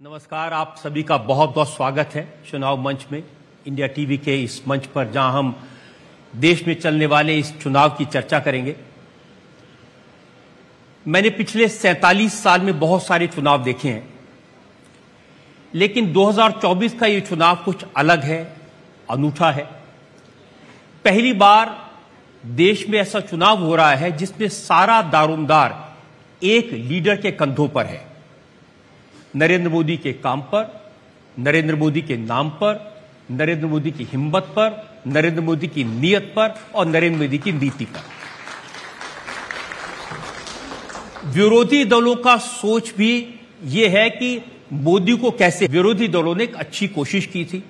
नमस्कार, आप सभी का बहुत बहुत स्वागत है चुनाव मंच में, इंडिया टीवी के इस मंच पर जहां हम देश में चलने वाले इस चुनाव की चर्चा करेंगे। मैंने पिछले 47 साल में बहुत सारे चुनाव देखे हैं, लेकिन 2024 का ये चुनाव कुछ अलग है, अनूठा है। पहली बार देश में ऐसा चुनाव हो रहा है जिसमें सारा दारोमदार एक लीडर के कंधों पर है। नरेंद्र मोदी के काम पर, नरेंद्र मोदी के नाम पर, नरेंद्र मोदी की हिम्मत पर, नरेंद्र मोदी की नीयत पर और नरेंद्र मोदी की नीति पर। विरोधी दलों का सोच भी यह है कि मोदी को कैसे, विरोधी दलों ने एक अच्छी कोशिश की थी।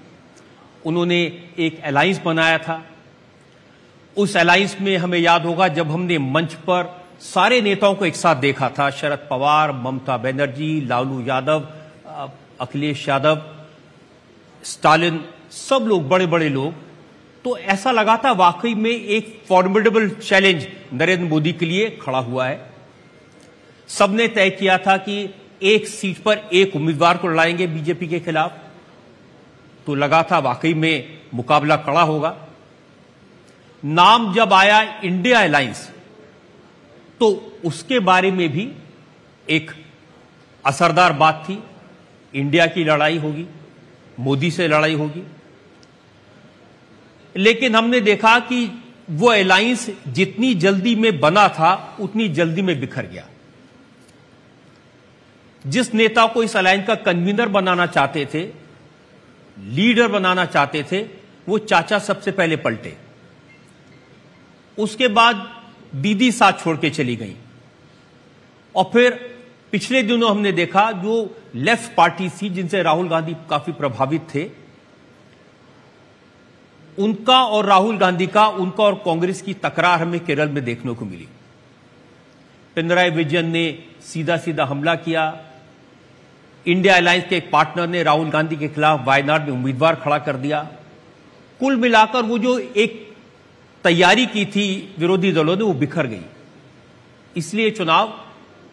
उन्होंने एक अलायंस बनाया था। उस अलायंस में हमें याद होगा जब हमने मंच पर सारे नेताओं को एक साथ देखा था, शरद पवार, ममता बनर्जी, लालू यादव, अखिलेश यादव, स्टालिन, सब लोग, बड़े बड़े लोग, तो ऐसा लगा था वाकई में एक फॉर्मिडेबल चैलेंज नरेंद्र मोदी के लिए खड़ा हुआ है। सबने तय किया था कि एक सीट पर एक उम्मीदवार को लड़ाएंगे बीजेपी के खिलाफ, तो लगा था वाकई में मुकाबला कड़ा होगा। नाम जब आया इंडिया अलायंस, तो उसके बारे में भी एक असरदार बात थी। इंडिया की लड़ाई होगी, मोदी से लड़ाई होगी। लेकिन हमने देखा कि वो अलायंस जितनी जल्दी में बना था उतनी जल्दी में बिखर गया। जिस नेता को इस अलायंस का कन्वीनर बनाना चाहते थे, लीडर बनाना चाहते थे, वो चाचा सबसे पहले पलटे। उसके बाद दीदी साथ छोड़ के चली गई। और फिर पिछले दिनों हमने देखा जो लेफ्ट पार्टी थी, जिनसे राहुल गांधी काफी प्रभावित थे, उनका और राहुल गांधी का, उनका और कांग्रेस की तकरार हमें केरल में देखने को मिली। पिनराई विजयन ने सीधा सीधा हमला किया। इंडिया अलायंस के एक पार्टनर ने राहुल गांधी के खिलाफ वायनाड में उम्मीदवार खड़ा कर दिया। कुल मिलाकर वो जो एक तैयारी की थी विरोधी दलों ने, वो बिखर गई। इसलिए चुनाव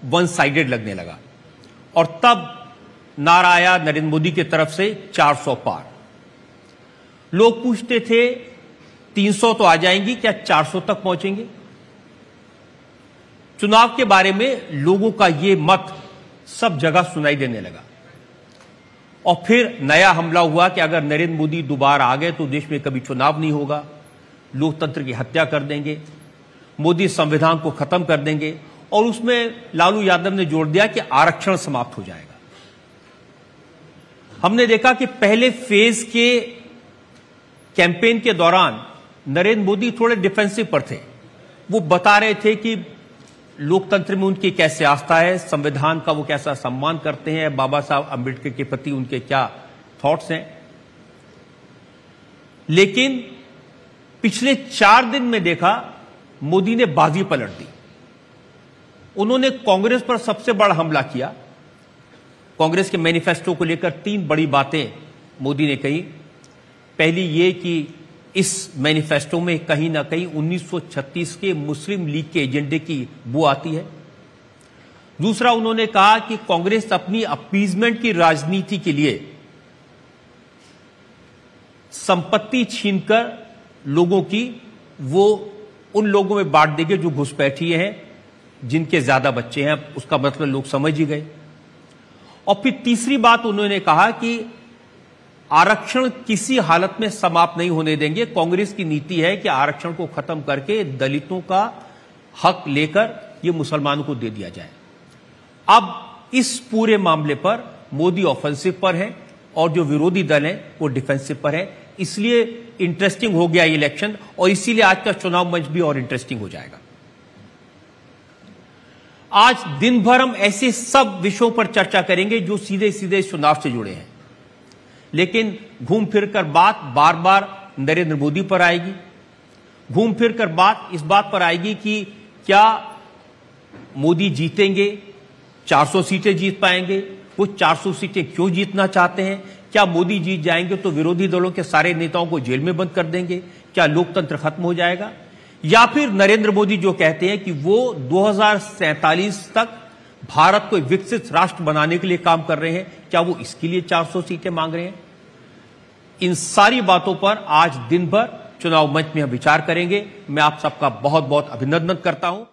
वन साइडेड लगने लगा। और तब नारा आया नरेंद्र मोदी की तरफ से 400 पार। लोग पूछते थे 300 तो आ जाएंगी, क्या 400 तक पहुंचेंगे? चुनाव के बारे में लोगों का यह मत सब जगह सुनाई देने लगा। और फिर नया हमला हुआ कि अगर नरेंद्र मोदी दोबारा आ गए तो देश में कभी चुनाव नहीं होगा, लोकतंत्र की हत्या कर देंगे, मोदी संविधान को खत्म कर देंगे। और उसमें लालू यादव ने जोड़ दिया कि आरक्षण समाप्त हो जाएगा। हमने देखा कि पहले फेज के कैंपेन के दौरान नरेंद्र मोदी थोड़े डिफेंसिव पर थे। वो बता रहे थे कि लोकतंत्र में उनकी कैसे आस्था है, संविधान का वो कैसा सम्मान करते हैं, बाबा साहब अंबेडकर के प्रति उनके क्या थॉट्स हैं। लेकिन पिछले 4 दिन में देखा मोदी ने बाजी पलट दी। उन्होंने कांग्रेस पर सबसे बड़ा हमला किया। कांग्रेस के मैनिफेस्टो को लेकर 3 बड़ी बातें मोदी ने कही। पहली ये कि इस मैनिफेस्टो में कहीं ना कहीं 1936 के मुस्लिम लीग के एजेंडे की बू आती है। दूसरा, उन्होंने कहा कि कांग्रेस अपनी अपीजमेंट की राजनीति के लिए संपत्ति छीनकर लोगों की वो उन लोगों में बांट देंगे जो घुसपैठिए हैं, जिनके ज्यादा बच्चे हैं। उसका मतलब लोग समझ ही गए। और फिर तीसरी बात उन्होंने कहा कि आरक्षण किसी हालत में समाप्त नहीं होने देंगे। कांग्रेस की नीति है कि आरक्षण को खत्म करके दलितों का हक लेकर ये मुसलमानों को दे दिया जाए। अब इस पूरे मामले पर मोदी ऑफेंसिव पर है और जो विरोधी दल हैं वो डिफेंसिव पर है। इसलिए इंटरेस्टिंग हो गया इलेक्शन, और इसीलिए आज का चुनाव मंच भी और इंटरेस्टिंग हो जाएगा। आज दिन भर हम ऐसे सब विषयों पर चर्चा करेंगे जो सीधे सीधे चुनाव से जुड़े हैं, लेकिन घूम फिर कर बात बार बार नरेंद्र मोदी पर आएगी। घूम फिर कर बात इस बात पर आएगी कि क्या मोदी जीतेंगे, 400 सीटें जीत पाएंगे, वो 400 सीटें क्यों जीतना चाहते हैं, क्या मोदी जीत जाएंगे तो विरोधी दलों के सारे नेताओं को जेल में बंद कर देंगे, क्या लोकतंत्र खत्म हो जाएगा, या फिर नरेंद्र मोदी जो कहते हैं कि वो 2047 तक भारत को एक विकसित राष्ट्र बनाने के लिए काम कर रहे हैं, क्या वो इसके लिए 400 सीटें मांग रहे हैं? इन सारी बातों पर आज दिन भर चुनाव मंच में हम विचार करेंगे। मैं आप सबका बहुत बहुत अभिनंदन करता हूं।